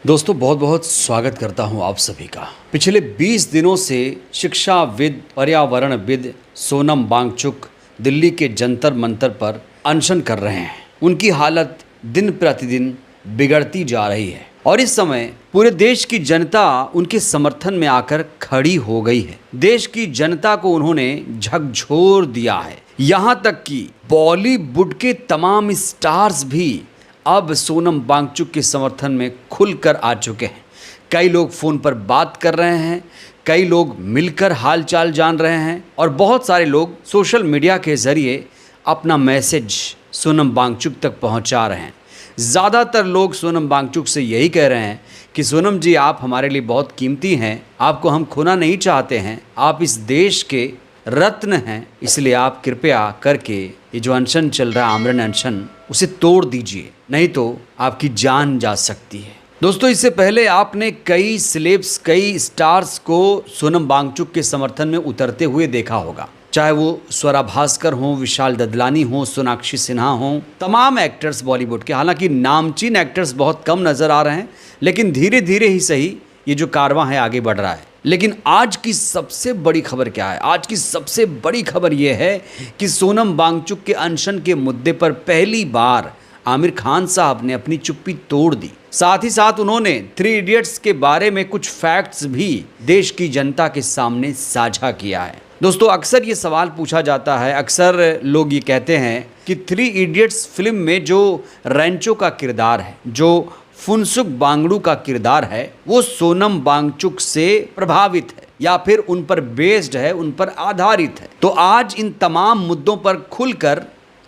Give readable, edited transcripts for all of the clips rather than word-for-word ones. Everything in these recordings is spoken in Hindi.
दोस्तों बहुत बहुत स्वागत करता हूं आप सभी का। पिछले 20 दिनों से शिक्षाविद पर्यावरणविद सोनम वांगचुक दिल्ली के जंतर मंतर पर अनशन कर रहे हैं। उनकी हालत दिन प्रतिदिन बिगड़ती जा रही है और इस समय पूरे देश की जनता उनके समर्थन में आकर खड़ी हो गई है। देश की जनता को उन्होंने झकझोर दिया है। यहाँ तक कि बॉलीवुड के तमाम स्टार्स भी अब सोनम वांगचुक के समर्थन में खुलकर आ चुके हैं। कई लोग फ़ोन पर बात कर रहे हैं, कई लोग मिलकर हालचाल जान रहे हैं और बहुत सारे लोग सोशल मीडिया के ज़रिए अपना मैसेज सोनम वांगचुक तक पहुंचा रहे हैं। ज़्यादातर लोग सोनम वांगचुक से यही कह रहे हैं कि सोनम जी, आप हमारे लिए बहुत कीमती हैं, आपको हम खोना नहीं चाहते हैं, आप इस देश के रत्न हैं, इसलिए आप कृपया करके ये जो अनशन चल रहा है, आमरण अनशन, उसे तोड़ दीजिए, नहीं तो आपकी जान जा सकती है। दोस्तों, इससे पहले आपने कई सेलेब्स, कई स्टार्स को सोनम वांगचुक के समर्थन में उतरते हुए देखा होगा, चाहे वो स्वरा भास्कर हों, विशाल ददलानी हों, सोनाक्षी सिन्हा हों, तमाम एक्टर्स बॉलीवुड के। हालांकि नामचीन एक्टर्स बहुत कम नज़र आ रहे हैं, लेकिन धीरे धीरे ही सही ये जो कारवां है आगे बढ़ रहा है। लेकिन आज की सबसे बड़ी खबर क्या है? आज की सबसे बड़ी खबर यह है कि सोनम वांगचुक के अनशन के मुद्दे पर पहली बार आमिर खान साहब ने अपनी चुप्पी तोड़ दी। साथ ही साथ उन्होंने 3 इडियट्स के बारे में कुछ फैक्ट्स भी देश की जनता के सामने साझा किया है। दोस्तों, अक्सर ये सवाल पूछा जाता है, अक्सर लोग ये कहते हैं कि 3 इडियट्स फिल्म में जो रेंचो का किरदार है, जो फुनसुक वांगडू का किरदार है, वो सोनम वांगचुक से प्रभावित है या फिर उन पर बेस्ड है, उन पर आधारित है। तो आज इन तमाम मुद्दों पर खुलकर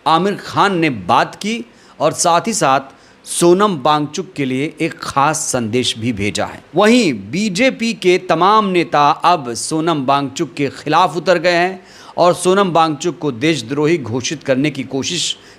आमिर खान ने बात की और साथ ही साथ सोनम वांगचुक के लिए एक खास संदेश भी भेजा है। वहीं बीजेपी के तमाम नेता अब सोनम वांगचुक के खिलाफ उतर गए हैं और सोनम वांगचुक को देशद्रोही घोषित करने की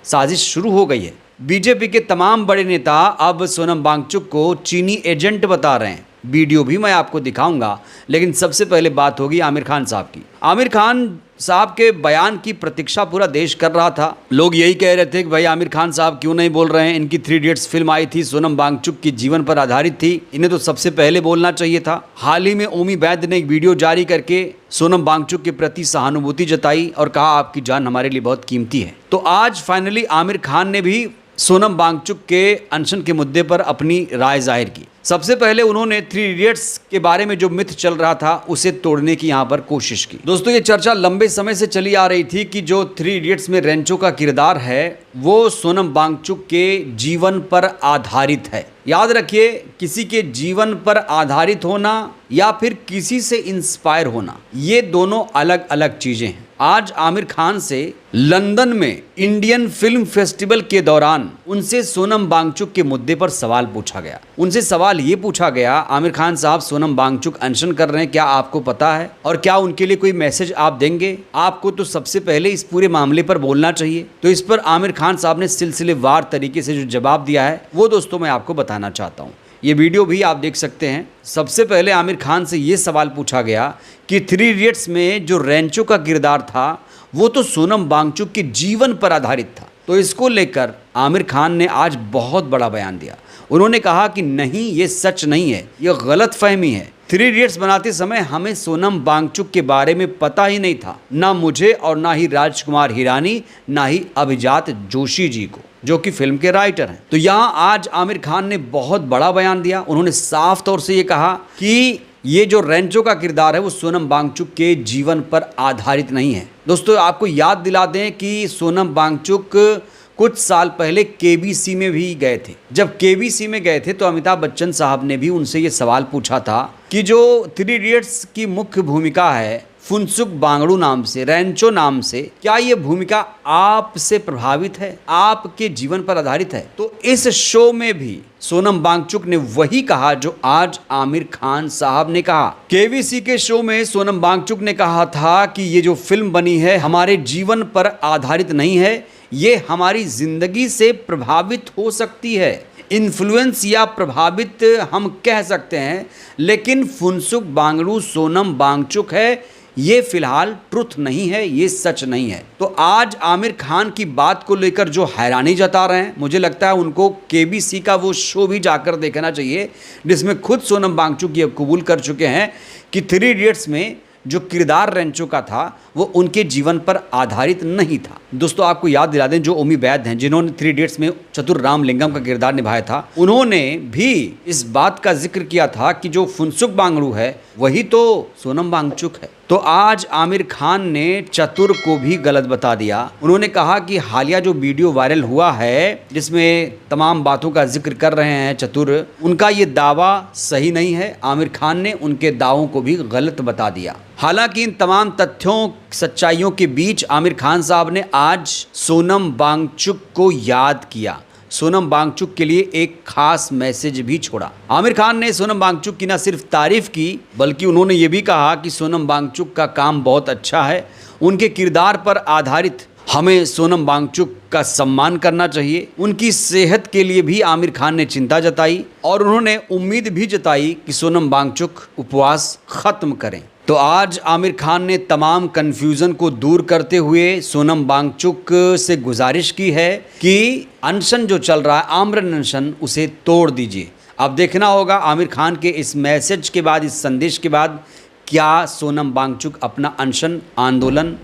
साजिश शुरू हो गई है। बीजेपी के तमाम बड़े नेता अब सोनम वांगचुक को चीनी एजेंट बता रहे हैं। वीडियो भी मैं आपको दिखाऊंगा, लेकिन सबसे पहले बात होगी आमिर खान साहब की। आमिर खान साहब के बयान की प्रतीक्षा पूरा देश कर रहा था। लोग यही कह रहे थे कि भाई आमिर खान साहब क्यों नहीं बोल रहे हैं। इनकी 3 इडियट्स फिल्म आई थी, सोनम वांगचुक के जीवन पर आधारित थी, इन्हें तो सबसे पहले बोलना चाहिए था। हाल ही में ओमी वैद्य ने एक वीडियो जारी करके सोनम वांगचुक के प्रति सहानुभूति जताई और कहा आपकी जान हमारे लिए बहुत कीमती है। तो आज फाइनली आमिर खान ने भी सोनम वांगचुक के अनशन के मुद्दे पर अपनी राय जाहिर की। सबसे पहले उन्होंने 3 इडियट्स के बारे में जो मिथ चल रहा था उसे तोड़ने की यहाँ पर कोशिश की। दोस्तों, ये चर्चा लंबे समय से चली आ रही थी कि जो 3 इडियट्स में रेंचो का किरदार है वो सोनम वांगचुक के जीवन पर आधारित है। याद रखिए, किसी के जीवन पर आधारित होना या फिर किसी से इंस्पायर होना, ये दोनों अलग अलग चीजें हैं। आज आमिर खान से लंदन में इंडियन फिल्म फेस्टिवल के दौरान उनसे सोनम वांगचुक के मुद्दे पर सवाल पूछा गया। उनसे सवाल ये पूछा गया, आमिर खान साहब सोनम वांगचुक अनशन कर रहे हैं, क्या आपको पता है और क्या उनके लिए कोई मैसेज आप देंगे? आपको तो सबसे पहले इस पूरे मामले पर बोलना चाहिए। तो इस पर आमिर खान साहब ने सिलसिलेवार तरीके से जो जवाब दिया है वो दोस्तों मैं आपको बताना चाहता हूँ। ये वीडियो भी आप देख सकते हैं। सबसे पहले आमिर खान से ये सवाल पूछा गया कि 3 इडियट्स में जो रेंचो का किरदार था वो तो सोनम वांगचुक के जीवन पर आधारित था। तो इसको लेकर आमिर खान ने आज बहुत बड़ा बयान दिया। उन्होंने कहा कि नहीं, ये सच नहीं है, ये गलत फहमी है। 3 इडियट्स बनाते समय हमें सोनम वांगचुक के बारे में पता ही नहीं था, ना मुझे और ना ही राजकुमार हिरानी, ना ही अभिजात जोशी जी को, जो कि फिल्म के राइटर हैं। तो यहाँ आज आमिर खान ने बहुत बड़ा बयान दिया। उन्होंने साफ तौर से ये कहा कि ये जो रेंचो का किरदार है वो सोनम वांगचुक के जीवन पर आधारित नहीं है। दोस्तों, आपको याद दिला दें कि सोनम वांगचुक कुछ साल पहले केबीसी में भी गए थे। जब केबीसी में गए थे तो अमिताभ बच्चन साहब ने भी उनसे ये सवाल पूछा था कि जो 3 इडियट्स की मुख्य भूमिका है फुनसुक वांगडू नाम से, रेंचो नाम से, क्या ये भूमिका आपसे प्रभावित है, आपके जीवन पर आधारित है? तो इस शो में भी सोनम वांगचुक ने वही कहा जो आज आमिर खान साहब ने कहा। केबीसी के शो में सोनम वांगचुक ने कहा था कि ये जो फिल्म बनी है हमारे जीवन पर आधारित नहीं है, ये हमारी जिंदगी से प्रभावित हो सकती है। इन्फ्लुएंस या प्रभावित हम कह सकते हैं, लेकिन फुनसुक वांगडू सोनम वांगचुक है, ये फिलहाल ट्रुथ नहीं है, ये सच नहीं है। तो आज आमिर खान की बात को लेकर जो हैरानी जता रहे हैं, मुझे लगता है उनको केबीसी का वो शो भी जाकर देखना चाहिए जिसमें खुद सोनम वांगचुक ये कबूल कर चुके हैं कि 3 इडियट्स में जो किरदार रेंचो का था वो उनके जीवन पर आधारित नहीं था। दोस्तों आपको याद दिला दें, जो ओमी वैद हैं जिन्होंने 3 इडियट्स में चतुर रामलिंगम का किरदार निभाया था, उन्होंने भी इस बात का जिक्र किया था कि जो फुनसुक वांगडू है वही तो सोनम वांगचुक है। तो आज आमिर खान ने चतुर को भी गलत बता दिया। उन्होंने कहा कि हालिया जो वीडियो वायरल हुआ है जिसमें तमाम बातों का जिक्र कर रहे हैं चतुर, उनका ये दावा सही नहीं है। आमिर खान ने उनके दावों को भी गलत बता दिया। हालांकि इन तमाम तथ्यों सच्चाइयों के बीच आमिर खान साहब ने आज सोनम वांगचुक को याद किया, सोनम वांगचुक के लिए एक खास मैसेज भी छोड़ा। आमिर खान ने सोनम वांगचुक की न सिर्फ तारीफ की बल्कि उन्होंने ये भी कहा कि सोनम वांगचुक का काम बहुत अच्छा है, उनके किरदार पर आधारित हमें सोनम वांगचुक का सम्मान करना चाहिए। उनकी सेहत के लिए भी आमिर खान ने चिंता जताई और उन्होंने उम्मीद भी जताई कि सोनम वांगचुक उपवास खत्म करें। तो आज आमिर खान ने तमाम कन्फ्यूज़न को दूर करते हुए सोनम वांगचुक से गुजारिश की है कि अनशन जो चल रहा है, आमरण अनशन, उसे तोड़ दीजिए। अब देखना होगा आमिर खान के इस मैसेज के बाद, इस संदेश के बाद, क्या सोनम वांगचुक अपना अनशन आंदोलन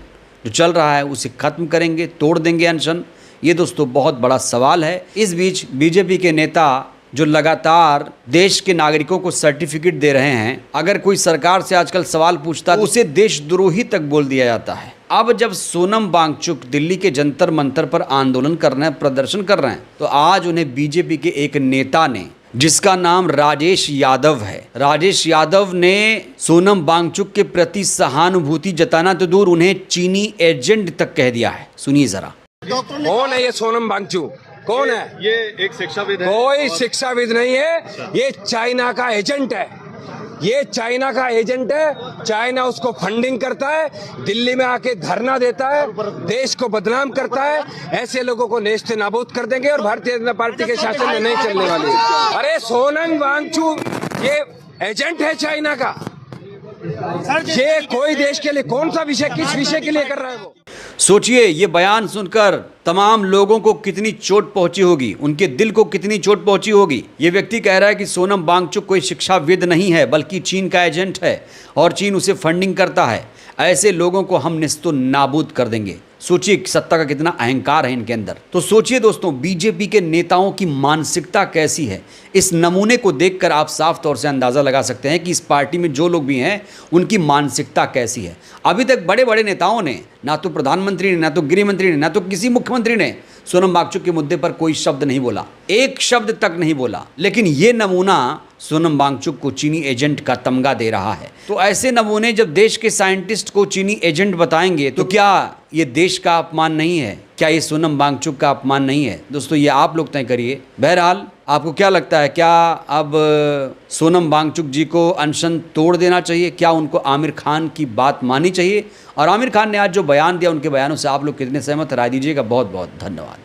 जो चल रहा है उसे ख़त्म करेंगे, तोड़ देंगे अनशन। ये दोस्तों बहुत बड़ा सवाल है। इस बीच बीजेपी के नेता जो लगातार देश के नागरिकों को सर्टिफिकेट दे रहे हैं, अगर कोई सरकार से आजकल सवाल पूछता है तो उसे देशद्रोही तक बोल दिया जाता है। अब जब सोनम वांगचुक दिल्ली के जंतर मंतर पर आंदोलन कर रहे हैं, प्रदर्शन कर रहे हैं, तो आज उन्हें बीजेपी के एक नेता ने, जिसका नाम राजेश यादव है, राजेश यादव ने सोनम वांगचुक के प्रति सहानुभूति जताना तो दूर, उन्हें चीनी एजेंट तक कह दिया है। सुनिए जरा। कौन है ये सोनम वांगचुक? कौन है ये? एक शिक्षाविद है। कोई शिक्षाविद नहीं है, ये चाइना का एजेंट है। ये चाइना का एजेंट है। चाइना उसको फंडिंग करता है, दिल्ली में आके धरना देता है, देश को बदनाम करता है। ऐसे लोगों को नेस्ते नाबूद कर देंगे और भारतीय जनता पार्टी के शासन में नहीं चलने वाली। अरे सोनम वांगचुक ये एजेंट है चाइना का। ये कोई देश के लिए कौन सा विषय, किस विषय के लिए कर रहा है वो? सोचिए, ये बयान सुनकर तमाम लोगों को कितनी चोट पहुंची होगी, उनके दिल को कितनी चोट पहुंची होगी। ये व्यक्ति कह रहा है कि सोनम वांगचुक कोई शिक्षाविद नहीं है बल्कि चीन का एजेंट है और चीन उसे फंडिंग करता है। ऐसे लोगों को हम निस्तो नाबूद कर देंगे। सोचिए सत्ता का कितना अहंकार है इनके अंदर। तो सोचिए दोस्तों, बीजेपी के नेताओं की मानसिकता कैसी है। इस नमूने को देखकर आप साफ तौर से अंदाज़ा लगा सकते हैं कि इस पार्टी में जो लोग भी हैं उनकी मानसिकता कैसी है। अभी तक बड़े बड़े नेताओं ने, ना तो प्रधानमंत्री ने, ना तो गृह मंत्री ने, ना तो किसी मुख्यमंत्री ने सोनम वांगचुक के मुद्दे पर कोई शब्द नहीं बोला, एक शब्द तक नहीं बोला। लेकिन ये नमूना सोनम वांगचुक को चीनी एजेंट का तमगा दे रहा है। तो ऐसे नमूने जब देश के साइंटिस्ट को चीनी एजेंट बताएंगे तो क्या ये देश का अपमान नहीं है? क्या ये सोनम वांगचुक का अपमान नहीं है? दोस्तों ये आप लोग तय करिए। बहरहाल आपको क्या लगता है, क्या अब सोनम वांगचुक जी को अनशन तोड़ देना चाहिए? क्या उनको आमिर खान की बात माननी चाहिए? और आमिर खान ने आज जो बयान दिया, उनके बयानों से आप लोग कितने सहमत, राय दीजिएगा। बहुत बहुत धन्यवाद।